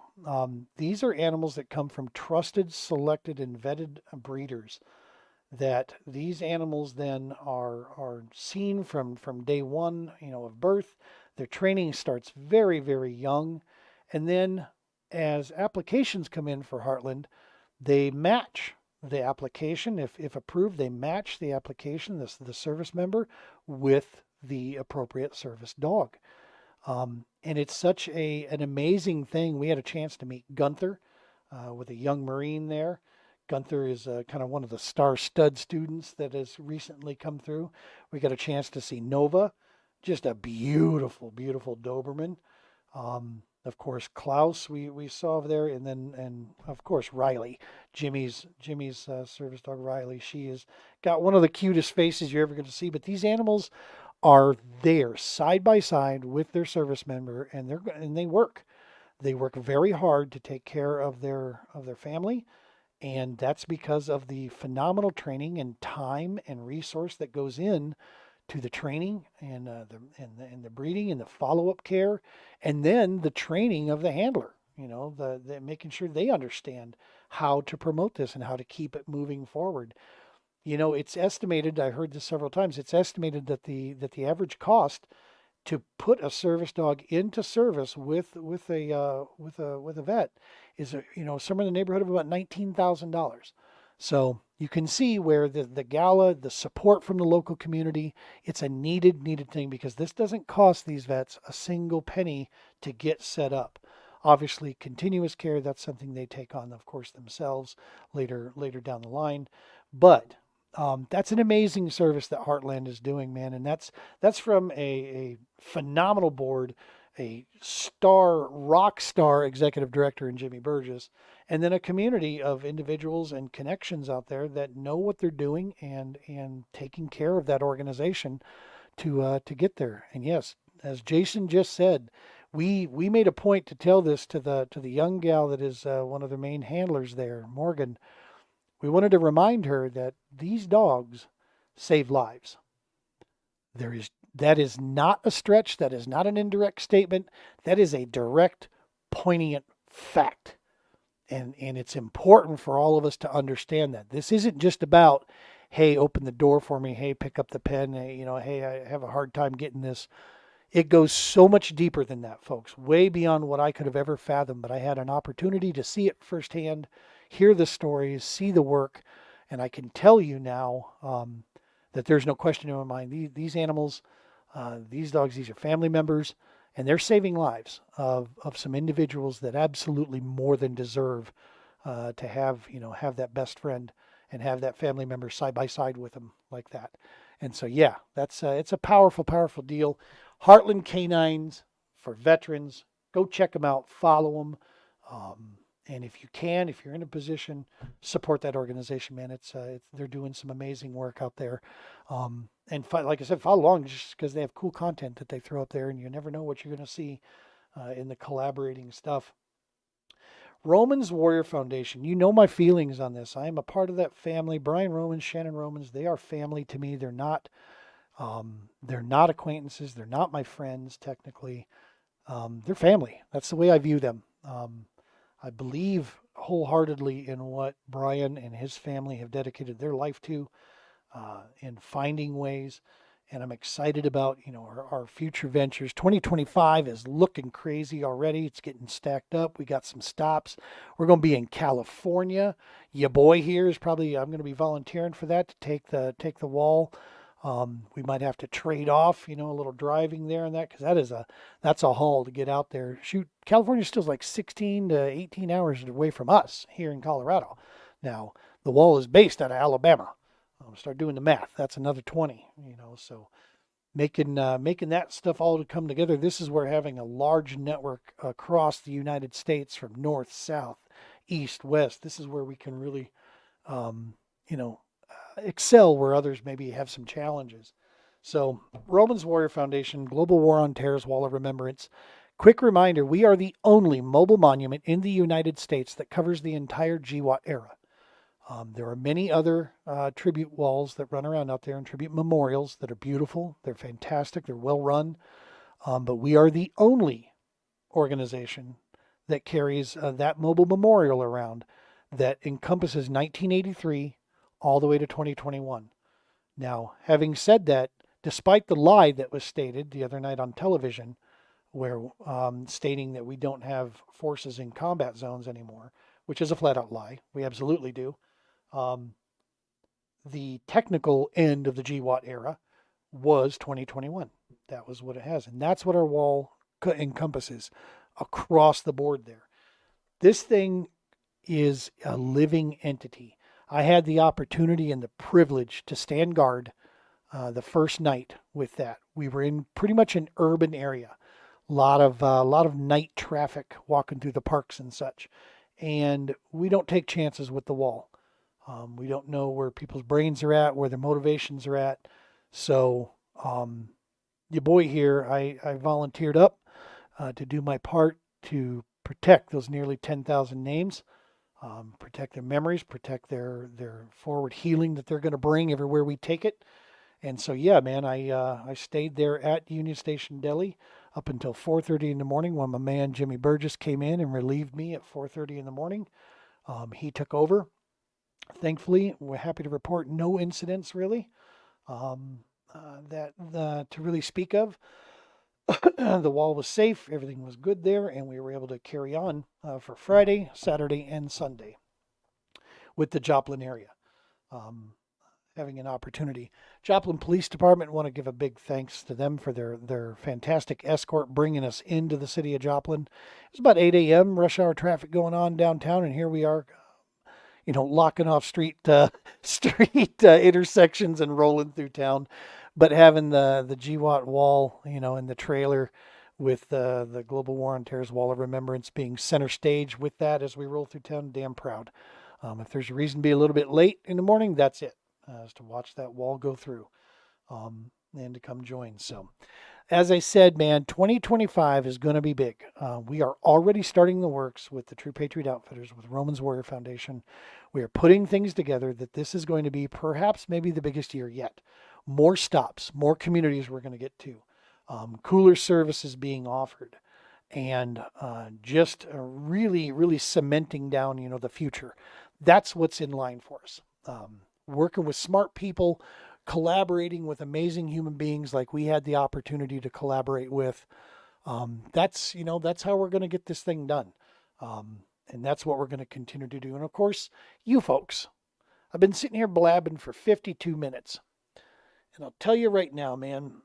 These are animals that come from trusted, selected, and vetted breeders. That these animals then are seen from day one, of birth. Their training starts very very young, and then as applications come in for Heartland, they match the application. If approved, they match the application, the service member, with the appropriate service dog. And it's such an amazing thing. We had a chance to meet Gunther with a young Marine there. Gunther is kind of one of the star stud students that has recently come through. We got a chance to see Nova, just a beautiful, beautiful Doberman. Of course, Klaus we saw over there, and of course Riley, Jimmy's service dog Riley. She has got one of the cutest faces you're ever going to see. But these animals are there side by side with their service member, and they work. They work very hard to take care of their family, and that's because of the phenomenal training and time and resource that goes in to the training and the breeding and the follow-up care, and then the training of the handler. The making sure they understand how to promote this and how to keep it moving forward. It's estimated, I heard this several times, it's estimated that the average cost to put a service dog into service with a vet is somewhere in the neighborhood of about $19,000. So you can see where the gala, the support from the local community, it's a needed thing, because this doesn't cost these vets a single penny to get set up. Obviously, continuous care, that's something they take on, of course, themselves later down the line. But that's an amazing service that Heartland is doing, man. And that's from a phenomenal board, a rock star executive director in Jimmy Burgess, and then a community of individuals and connections out there that know what they're doing and taking care of that organization to get there. And yes, as Jason just said, we made a point to tell this to the young gal that is one of the main handlers there, Morgan. We wanted to remind her that these dogs save lives. That is not a stretch. That is not an indirect statement. That is a direct, poignant fact. And it's important for all of us to understand that. This isn't just about, hey, open the door for me. Hey, pick up the pen. Hey, hey, I have a hard time getting this. It goes so much deeper than that, folks, way beyond what I could have ever fathomed. But I had an opportunity to see it firsthand, hear the stories, see the work, and I can tell you now that there's no question in my mind. These animals, these dogs, these are family members, and they're saving lives of some individuals that absolutely more than deserve to have that best friend and have that family member side by side with them like that. And so, yeah, it's a powerful, powerful deal. Heartland Canines for veterans. Go check them out. Follow them. And if you can, if you're in a position, support that organization, man. They're doing some amazing work out there. Like I said, follow along just because they have cool content that they throw up there, and you never know what you're going to see in the collaborating stuff. Romans Warrior Foundation. You know my feelings on this. I am a part of that family. Brian Romans, Shannon Romans, they are family to me. They're not acquaintances. They're not my friends, technically. They're family. That's the way I view them. I believe wholeheartedly in what Brian and his family have dedicated their life to, in finding ways. And I'm excited about, our future ventures. 2025 is looking crazy already. It's getting stacked up. We got some stops. We're going to be in California. Your boy here is I'm going to be volunteering for that, to take the wall. We might have to trade off, a little driving there and that, because that's a haul to get out there. Shoot, California still like 16 to 18 hours away from us here in Colorado. Now, the wall is based out of Alabama. Start doing the math. That's another 20, so making that stuff all to come together. This is where having a large network across the United States, from north, south, east, west, this is where we can really, excel where others maybe have some challenges. So, Romans Warrior Foundation, Global War on Terror's Wall of Remembrance. Quick reminder, we are the only mobile monument in the United States that covers the entire GWAT era. There are many other tribute walls that run around out there, and tribute memorials that are beautiful. They're fantastic. They're well run. But we are the only organization that carries that mobile memorial around that encompasses 1983 all the way to 2021. Now, having said that, despite the lie that was stated the other night on television, where stating that we don't have forces in combat zones anymore, which is a flat out lie. We absolutely do. Um, the technical end of the GWatt era was 2021. That was what it has. And that's what our wall encompasses across the board there. This thing is a living entity. I had the opportunity and the privilege to stand guard the first night with that. We were in pretty much an urban area, a lot of night traffic walking through the parks and such, and we don't take chances with the wall. We don't know where people's brains are at, where their motivations are at. So, your boy here, I volunteered up to do my part to protect those nearly 10,000 names, protect their memories, protect their forward healing that they're going to bring everywhere we take it. And so, yeah, man, I stayed there at Union Station Deli up until 4:30 in the morning when my man Jimmy Burgess came in and relieved me at 4:30 in the morning. He took over. Thankfully, we're happy to report no incidents really to really speak of. The wall was safe, everything was good there, and we were able to carry on for Friday, Saturday, and Sunday with the Joplin area. Um, Having an opportunity. Joplin Police Department, want to give a big thanks to them for their fantastic escort bringing us into the city of Joplin. It was about 8 a.m. rush hour traffic going on downtown, and here we are, locking off street intersections and rolling through town. But having the GWatt wall, in the trailer with the Global War on Terror's Wall of Remembrance being center stage with that as we roll through town, damn proud. If there's a reason to be a little bit late in the morning, that's it, is to watch that wall go through and to come join. So, as I said, man, 2025 is going to be big. We are already starting the works with the True Patriot Outfitters, with Romans Warrior Foundation. We are putting things together that this is going to be perhaps maybe the biggest year yet. More stops, more communities we're going to get to, cooler services being offered, and just really, really cementing down, the future. That's what's in line for us. Working with smart people, collaborating with amazing human beings like we had the opportunity to collaborate with. That's how we're going to get this thing done. And that's what we're going to continue to do. And of course, you folks, I've been sitting here blabbing for 52 minutes. And I'll tell you right now, man,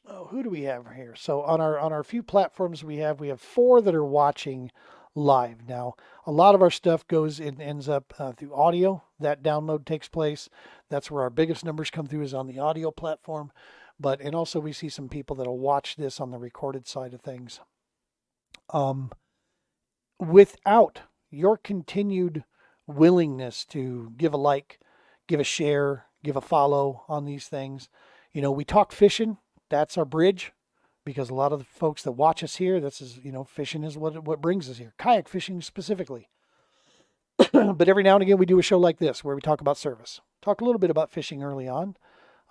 who do we have here? So on our few platforms we have 4 that are watching live. Now, a lot of our stuff goes and ends up through audio. That download takes place. That's where our biggest numbers come through, is on the audio platform. And also we see some people that'll watch this on the recorded side of things. Without your continued willingness to give a like, give a share, give a follow on these things, we talk fishing. That's our bridge, because a lot of the folks that watch us here, this is, fishing is what brings us here. Kayak fishing specifically. But every now and again we do a show like this where we talk about service. Talk a little bit about fishing early on.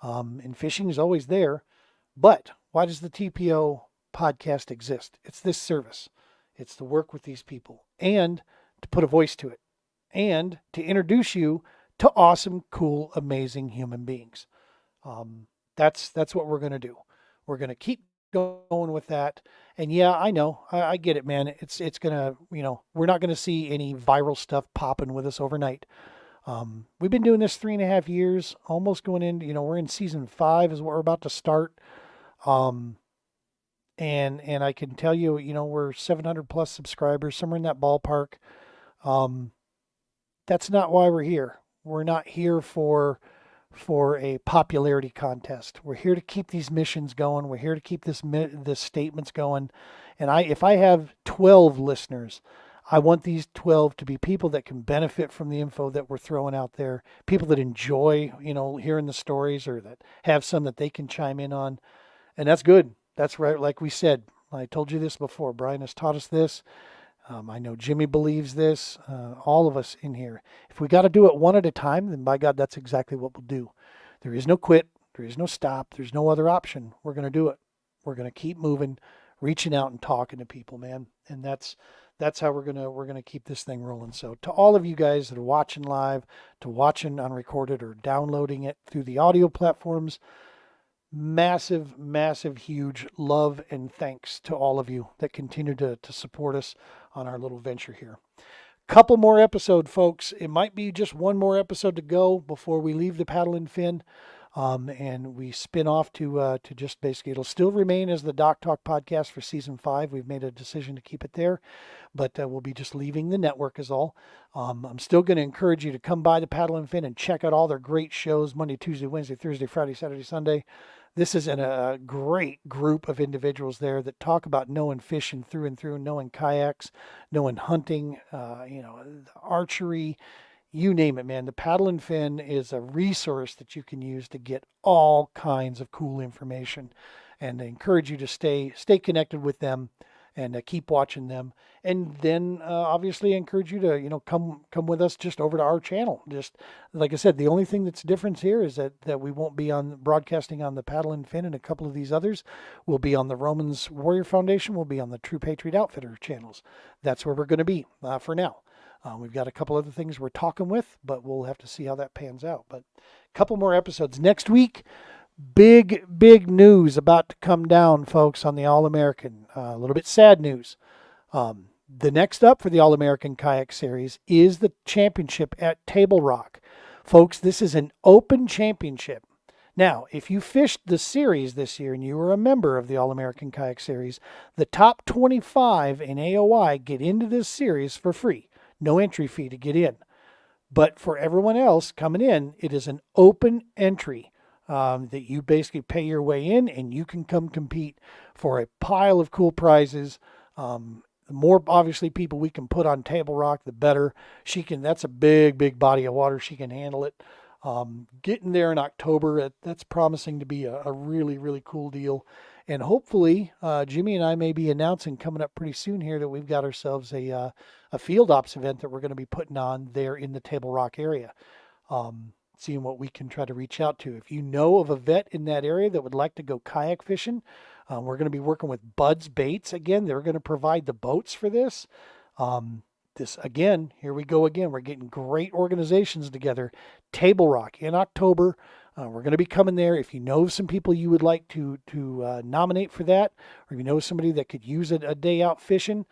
And fishing is always there. But why does the TPO podcast exist? It's this service. It's to work with these people and to put a voice to it and to introduce you to awesome, cool, amazing human beings. That's what we're going to do. We're going to keep going with that. And yeah, I know, I get it, man. It's going to, we're not going to see any viral stuff popping with us overnight. We've been doing this 3.5 years, almost going in, we're in season 5 is what we're about to start. And I can tell you, we're 700 plus subscribers, somewhere in that ballpark. That's not why we're here. We're not here for a popularity contest. We're here to keep these missions going. We're here to keep this statements going. And if I have 12 listeners, I want these 12 to be people that can benefit from the info that we're throwing out there, people that enjoy, hearing the stories, or that have some that they can chime in on. And that's good. That's right. Like we said, I told you this before. Brian has taught us this. I know Jimmy believes this. All of us in here. If we got to do it one at a time, then by God, that's exactly what we'll do. There is no quit. There is no stop. There's no other option. We're going to do it. We're going to keep moving, reaching out and talking to people, man. And that's how we're gonna keep this thing rolling. So to all of you guys that are watching live, to watching unrecorded, or downloading it through the audio platforms, massive, massive, huge love and thanks to all of you that continue to support us on our little venture here. couple more episode, folks. It might be just one more episode to go before we leave the paddle and fin. And we spin off to just basically, it'll still remain as the Dock Talk podcast for season 5. We've made a decision to keep it there, but we'll be just leaving the network is all. I'm still going to encourage you to come by the Paddle and Fin and check out all their great shows Monday, Tuesday, Wednesday, Thursday, Friday, Saturday, Sunday. This is a great group of individuals there that talk about knowing fishing through and through, knowing kayaks, knowing hunting, archery, you name it, man. The Paddle and Fin is a resource that you can use to get all kinds of cool information. And I encourage you to stay connected with them and keep watching them. And then obviously I encourage you to come with us just over to our channel. Just like I said, the only thing that's different here is that we won't be on broadcasting on the Paddle and Fin and a couple of these others. We'll be on the Romans Warrior Foundation. We'll be on the True Patriot Outfitter channels. That's where we're going to be for now. We've got a couple other things we're talking with, but we'll have to see how that pans out. But a couple more episodes next week. Big news about to come down, folks, on the All-American. A little bit sad news. The next up for the All-American Kayak Series is the championship at Table Rock. Folks, this is an open championship. Now, if you fished the series this year and you were a member of the All-American Kayak Series, the top 25 in AOI get into this series for free. No entry fee to get in. But for everyone else coming in, it is an open entry that you basically pay your way in and you can come compete for a pile of cool prizes. The more obviously people we can put on Table Rock, the better. That's a big body of water. She can handle it. Getting there in October, that's promising to be a really cool deal. And hopefully, Jimmy and I may be announcing coming up pretty soon here that we've got ourselves a field ops event that we're going to be putting on there in the Table Rock area. Seeing what we can try to reach out to. If you know of a vet in that area that would like to go kayak fishing, we're going to be working with Bud's Baits again. They're going to provide the boats for this. This again, here we go again. We're getting great organizations together. Table Rock in October. We're going to be coming there. If you know some people you would like to nominate for that, or if you know somebody that could use a day out fishing,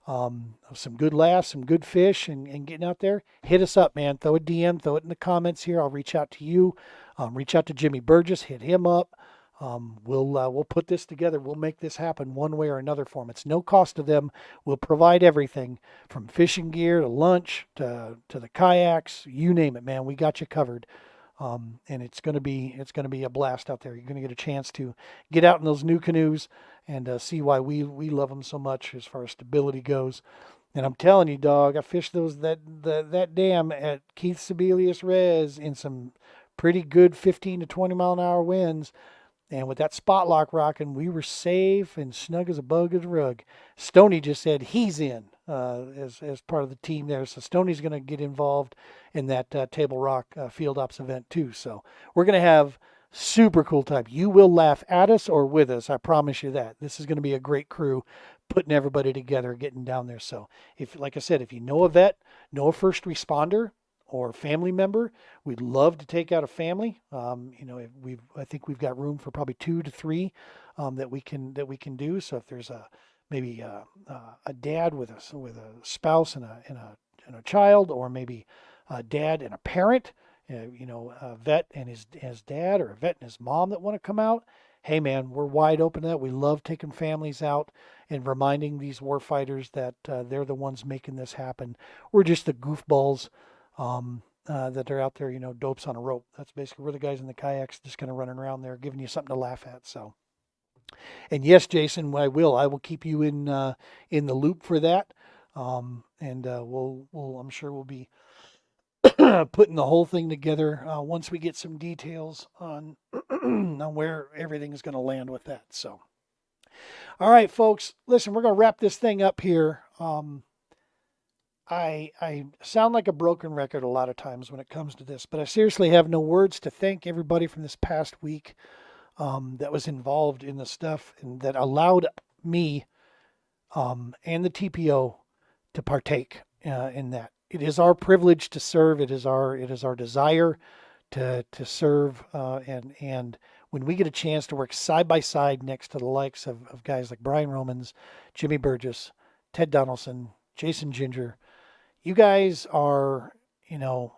some good laughs, some good fish, and getting out there, hit us up, man. Throw a DM, throw it in the comments here. I'll reach out to you. Reach out to Jimmy Burgess, hit him up. We'll put this together. We'll make this happen one way or another for them. It's no cost to them. We'll provide everything from fishing gear to lunch to the kayaks. You name it, man. We got you covered. And it's going to be a blast out there. You're going to get a chance to get out in those new canoes and see why we love them so much as far as stability goes. And I'm telling you, dog, I fished that dam at Keith Sebelius Res in some pretty good 15 to 20 mile an hour winds. And with that spot lock rocking, we were safe and snug as a bug as a rug. Stoney just said he's in as part of the team there. So Stoney's going to get involved in that Table Rock Field Ops event too. So we're going to have super cool time. You will laugh at us or with us. I promise you that. This is going to be a great crew putting everybody together, getting down there. So like I said, if you know a vet, know a first responder, or family member, we'd love to take out a family. I think we've got room for probably 2 to 3 that we can do. So if there's maybe a dad with a spouse and a child, or maybe a dad and a parent, a vet and his dad, or a vet and his mom that want to come out. Hey man, we're wide open to that. We love taking families out and reminding these warfighters that they're the ones making this happen. We're just the goofballs that are out there, dopes on a rope. That's basically, we're the guys in the kayaks just kind of running around there, giving you something to laugh at. So, and yes, Jason, I will keep you in the loop for that. I'm sure we'll be putting the whole thing together once we get some details on on where everything is going to land with that. So, all right, folks, listen, we're going to wrap this thing up here. I sound like a broken record a lot of times when it comes to this, but I seriously have no words to thank everybody from this past week that was involved in the stuff and that allowed me and the TPO to partake in that. It is our privilege to serve. It is our desire to serve. And when we get a chance to work side by side next to the likes of guys like Brian Romans, Jimmy Burgess, Ted Donaldson, Jason Ginger, You guys are, you know,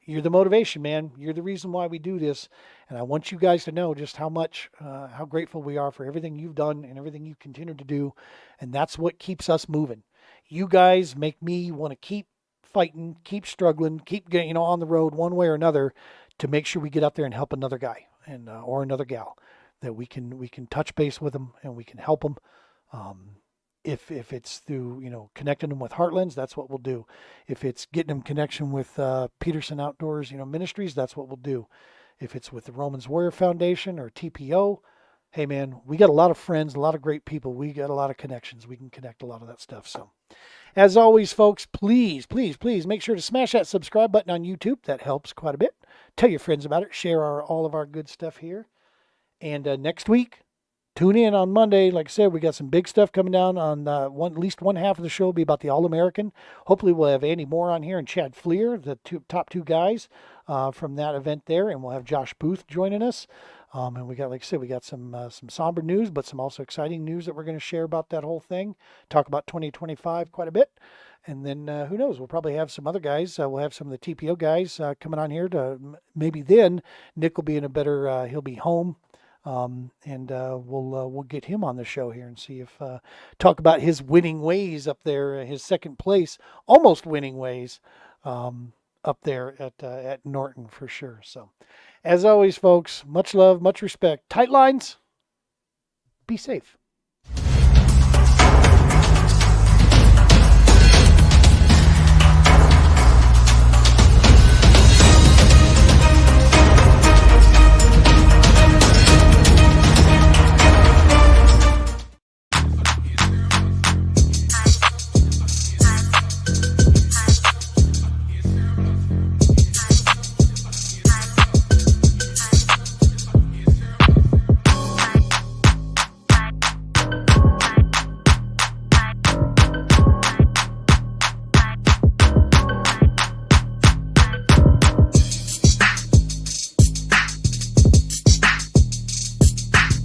you're the motivation, man. You're the reason why we do this. And I want you guys to know just how grateful we are for everything you've done and everything you continue to do. And that's what keeps us moving. You guys make me want to keep fighting, keep struggling, keep getting, on the road one way or another to make sure we get out there and help another guy and or another gal that we can touch base with them and we can help them. Um, if it's through connecting them with Heartlands, that's what we'll do. If it's getting them connection with Peterson Outdoors Ministries, that's what we'll do. If it's with the Romans Warrior Foundation or TPO, hey man, we got a lot of friends, a lot of great people. We got a lot of connections. We can connect a lot of that stuff. So as always, folks, please, please, please make sure to smash that subscribe button on YouTube. That helps quite a bit. Tell your friends about it. Share all of our good stuff here. And next week, tune in on Monday. Like I said, we got some big stuff coming down on at least one half of the show will be about the All-American. Hopefully we'll have Andy Moore on here and Chad Fleer, the top two guys from that event there. And we'll have Josh Booth joining us. And we got, like I said, we got some somber news, but some also exciting news that we're going to share about that whole thing. Talk about 2025 quite a bit. And then who knows? We'll probably have some other guys. We'll have some of the TPO guys coming on here to maybe then Nick will be in a better, he'll be home. And we'll get him on the show here and see if talk about his winning ways up there, his second place, almost winning ways up there at Norton for sure. So, as always, folks, much love, much respect. Tight lines. Be safe.